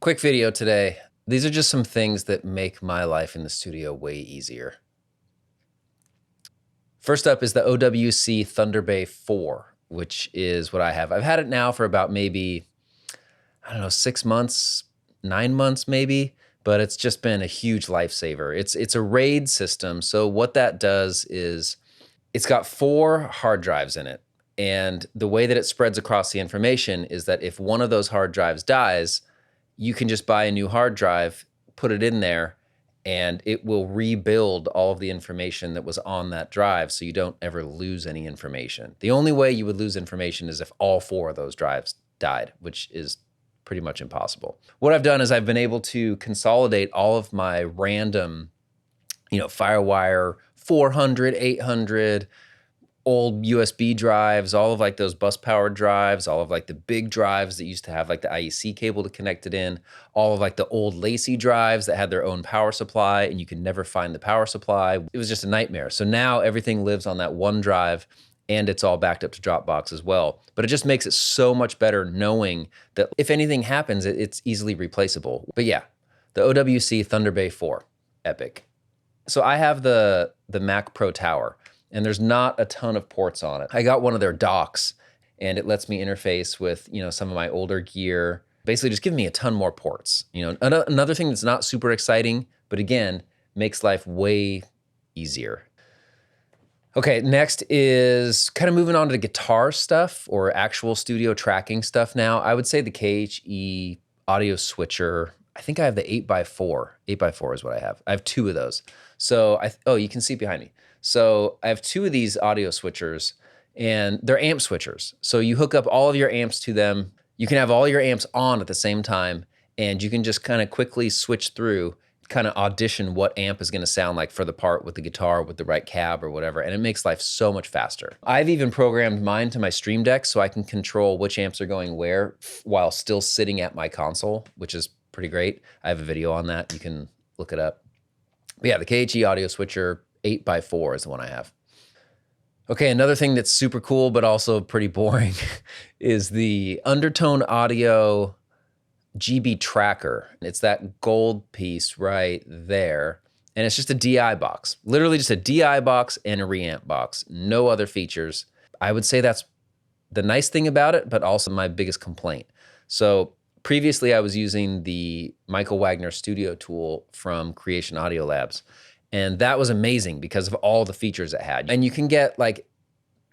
Quick video today. These are just some things that make my life in the studio way easier. First up is the OWC Thunderbay 4, which is what I have. I've had it now for about maybe, 6 months, 9 months maybe, but it's just been a huge lifesaver. It's a RAID system, so what that does is it's got 4 hard drives in it, and the way that it spreads across the information is that if one of those hard drives dies, you can just buy a new hard drive, put it in there, and it will rebuild all of the information that was on that drive so you don't ever lose any information. The only way you would lose information is if all 4 of those drives died, which is pretty much impossible. What I've done is I've been able to consolidate all of my random, FireWire 400, 800, old USB drives, all of like those bus powered drives, all of like the big drives that used to have like the IEC cable to connect it in, all of like the old Lacy drives that had their own power supply and you could never find the power supply. It was just a nightmare. So now everything lives on that one drive and it's all backed up to Dropbox as well. But it just makes it so much better knowing that if anything happens, it's easily replaceable. But yeah, the OWC Thunderbay 4, epic. So I have the Mac Pro Tower, and there's not a ton of ports on it. I got one of their docks, and it lets me interface with, some of my older gear. Basically just giving me a ton more ports. Another thing that's not super exciting, but again, makes life way easier. Okay, next is kind of moving on to the guitar stuff or actual studio tracking stuff now. I would say the KHE audio switcher. I think I have the 8x4. 8x4 is what I have. I have 2 of those. So, you can see it behind me. So I have 2 of these audio switchers, and they're amp switchers. So you hook up all of your amps to them. You can have all your amps on at the same time, and you can just kind of quickly switch through, kind of audition what amp is going to sound like for the part with the guitar, with the right cab or whatever, and it makes life so much faster. I've even programmed mine to my Stream Deck so I can control which amps are going where while still sitting at my console, which is pretty great. I have a video on that. You can look it up. But yeah, the KHE audio switcher 8x4 is the one I have. Okay, another thing that's super cool but also pretty boring is the Undertone Audio GB Tracker. It's that gold piece right there. And it's just a DI box. Literally just a DI box and a reamp box. No other features. I would say that's the nice thing about it, but also my biggest complaint. So previously I was using the Michael Wagner Studio tool from Creation Audio Labs. And that was amazing because of all the features it had. And you can get like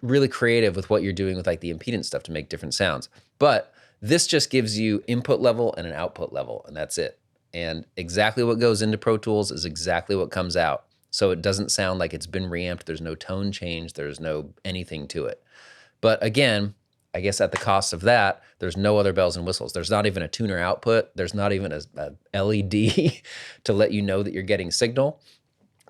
really creative with what you're doing with like the impedance stuff to make different sounds. But this just gives you input level and an output level, and that's it. And exactly what goes into Pro Tools is exactly what comes out. So it doesn't sound like it's been reamped. There's no tone change. There's no anything to it. But again, I guess at the cost of that, there's no other bells and whistles. There's not even a tuner output. There's not even a LED to let you know that you're getting signal.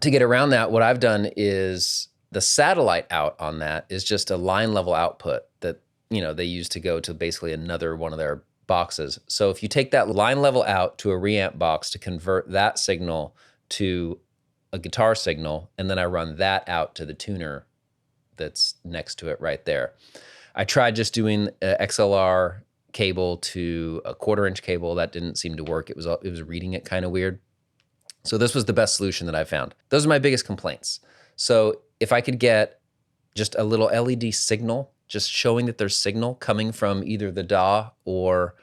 To get around that, what I've done is the satellite out on that is just a line level output that, they use to go to basically another one of their boxes. So if you take that line level out to a reamp box to convert that signal to a guitar signal, and then I run that out to the tuner that's next to it right there. I tried just doing an XLR cable to a 1/4-inch cable. That didn't seem to work. It was reading it kind of weird. So this was the best solution that I found. Those are my biggest complaints. So if I could get just a little LED signal, just showing that there's signal coming from either the DAW or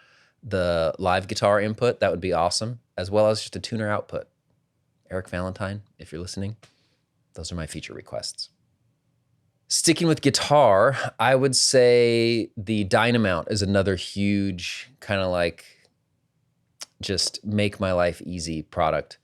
the live guitar input, that would be awesome, as well as just a tuner output. Eric Valentine, if you're listening, those are my feature requests. Sticking with guitar, I would say the DynaMount is another huge kind of like just make my life easy product.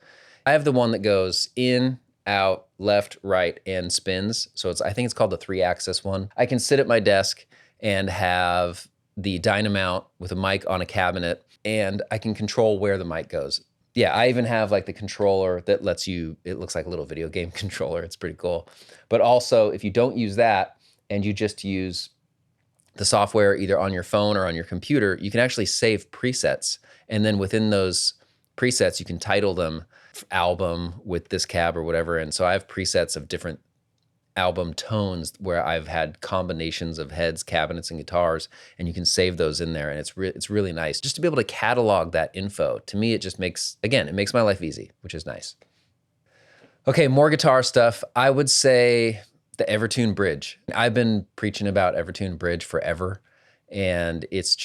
I have the one that goes in, out, left, right, and spins. So I think it's called the 3-axis one. I can sit at my desk and have the DynaMount with a mic on a cabinet, and I can control where the mic goes. Yeah, I even have like the controller that lets you, it looks like a little video game controller. It's pretty cool. But also, if you don't use that and you just use the software either on your phone or on your computer, you can actually save presets. And then within those presets, you can title them album with this cab or whatever. And so I have presets of different album tones where I've had combinations of heads, cabinets, and guitars, and you can save those in there, and it's really nice just to be able to catalog that info. To me, it just makes, again, it makes my life easy, which is nice. Okay, more guitar stuff. I would say the Evertune Bridge. I've been preaching about Evertune Bridge forever, and it's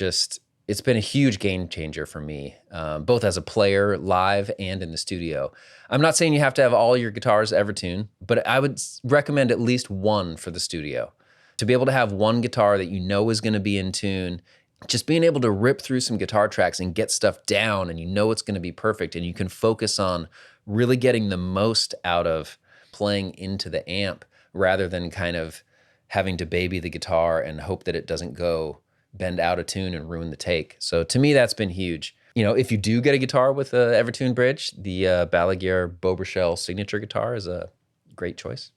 been a huge game changer for me, both as a player live and in the studio. I'm not saying you have to have all your guitars Evertune, but I would recommend at least one for the studio. To be able to have one guitar that you know is gonna be in tune, just being able to rip through some guitar tracks and get stuff down, and you know it's gonna be perfect, and you can focus on really getting the most out of playing into the amp rather than kind of having to baby the guitar and hope that it doesn't go bend out of tune and ruin the take. So to me, that's been huge. You know, if you do get a guitar with a Evertune Bridge, the Balaguer Beaubrechel signature guitar is a great choice.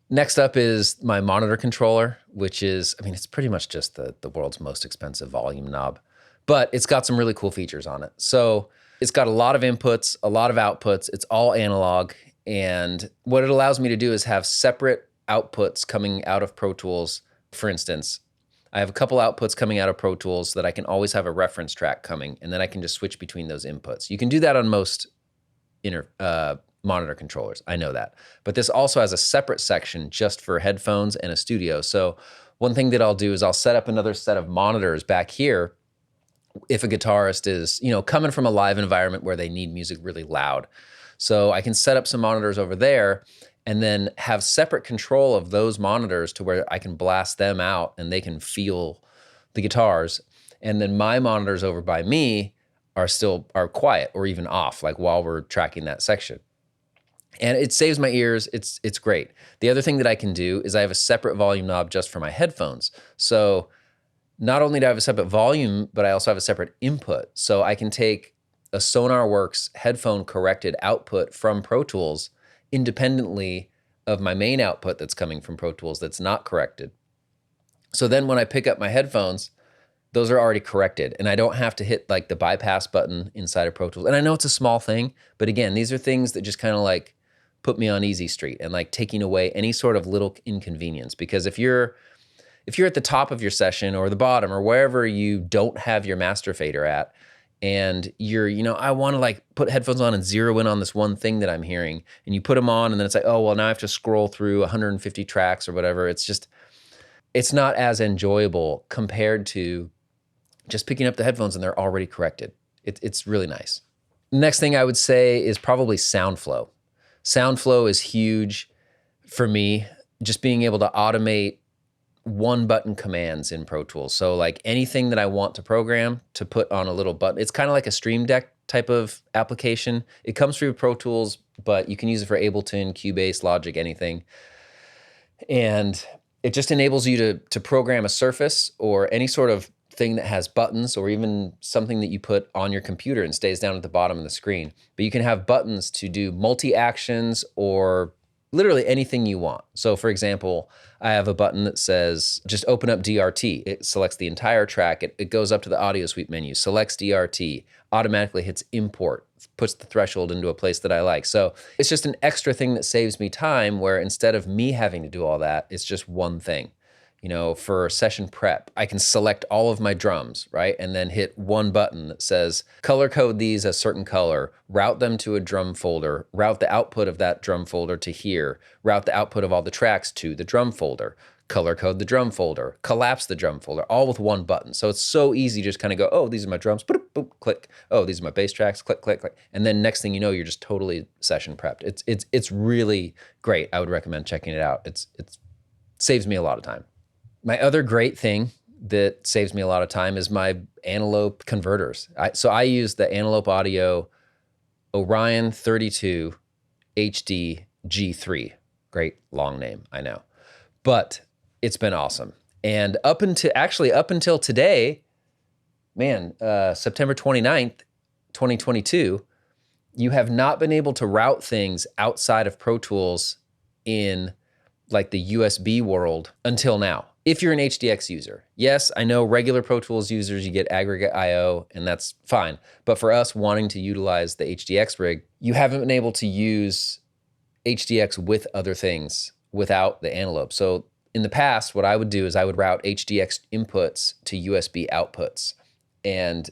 Next up is my monitor controller, which is, I mean, it's pretty much just the world's most expensive volume knob, but it's got some really cool features on it. So it's got a lot of inputs, a lot of outputs. It's all analog. And what it allows me to do is have separate outputs coming out of Pro Tools. For instance, I have a couple outputs coming out of Pro Tools that I can always have a reference track coming, and then I can just switch between those inputs. You can do that on most monitor controllers, I know that. But this also has a separate section just for headphones and a studio. So one thing that I'll do is I'll set up another set of monitors back here if a guitarist is, you know, coming from a live environment where they need music really loud. So I can set up some monitors over there and then have separate control of those monitors to where I can blast them out and they can feel the guitars. And then my monitors over by me are quiet or even off, like while we're tracking that section. And it saves my ears. It's great. The other thing that I can do is I have a separate volume knob just for my headphones. So not only do I have a separate volume, but I also have a separate input. So I can take a SonarWorks headphone corrected output from Pro Tools independently of my main output that's coming from Pro Tools that's not corrected. So then when I pick up my headphones, those are already corrected and I don't have to hit like the bypass button inside of Pro Tools. And I know it's a small thing, but again, these are things that just kind of like put me on easy street and like taking away any sort of little inconvenience. Because if you're at the top of your session or the bottom or wherever you don't have your master fader at, and you're, you know, I want to like put headphones on and zero in on this one thing that I'm hearing, and you put them on and then it's like, oh, well, now I have to scroll through 150 tracks or whatever. It's not as enjoyable compared to just picking up the headphones and they're already corrected. It's really nice. Next thing I would say is probably SoundFlow. SoundFlow is huge for me, just being able to automate one button commands in Pro Tools. So like anything that I want to program to put on a little button, it's kind of like a Stream Deck type of application. It comes through Pro Tools, but you can use it for Ableton, Cubase, Logic, anything. And it just enables you to program a surface or any sort of thing that has buttons or even something that you put on your computer and stays down at the bottom of the screen. But you can have buttons to do multi-actions or literally anything you want. So for example, I have a button that says, just open up DRT. It selects the entire track. It goes up to the audio suite menu, selects DRT, automatically hits import, puts the threshold into a place that I like. So it's just an extra thing that saves me time where instead of me having to do all that, it's just one thing. You know, for session prep, I can select all of my drums, right? And then hit one button that says, color code these a certain color, route them to a drum folder, route the output of that drum folder to here, route the output of all the tracks to the drum folder, color code the drum folder, collapse the drum folder, all with one button. So it's so easy to just kind of go, oh, these are my drums, boop, boop, click. Oh, these are my bass tracks, click, click, click. And then next thing you know, you're just totally session prepped. It's really great. I would recommend checking it out. It saves me a lot of time. My other great thing that saves me a lot of time is my Antelope converters. So I use the Antelope Audio Orion 32 HD G3. Great long name, I know. But it's been awesome. And up until today, man, September 29th, 2022, you have not been able to route things outside of Pro Tools in like the USB world until now. If you're an HDX user. Yes, I know regular Pro Tools users, you get aggregate IO, and that's fine. But for us wanting to utilize the HDX rig, you haven't been able to use HDX with other things without the Antelope. So in the past, what I would do is I would route HDX inputs to USB outputs. And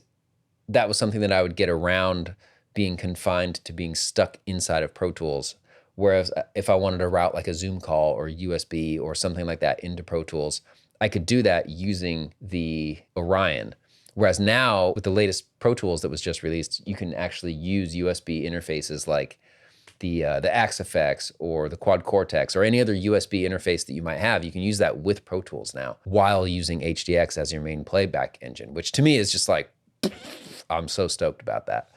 that was something that I would get around being confined to being stuck inside of Pro Tools. Whereas if I wanted to route like a Zoom call or USB or something like that into Pro Tools, I could do that using the Orion. Whereas now with the latest Pro Tools that was just released, you can actually use USB interfaces like the Axe Effects or the Quad Cortex or any other USB interface that you might have. You can use that with Pro Tools now while using HDX as your main playback engine, which to me is just like, I'm so stoked about that.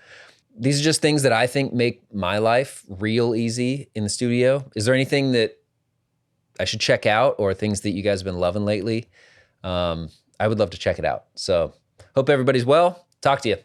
These are just things that I think make my life real easy in the studio. Is there anything that I should check out or things that you guys have been loving lately? I would love to check it out. So hope everybody's well. Talk to you.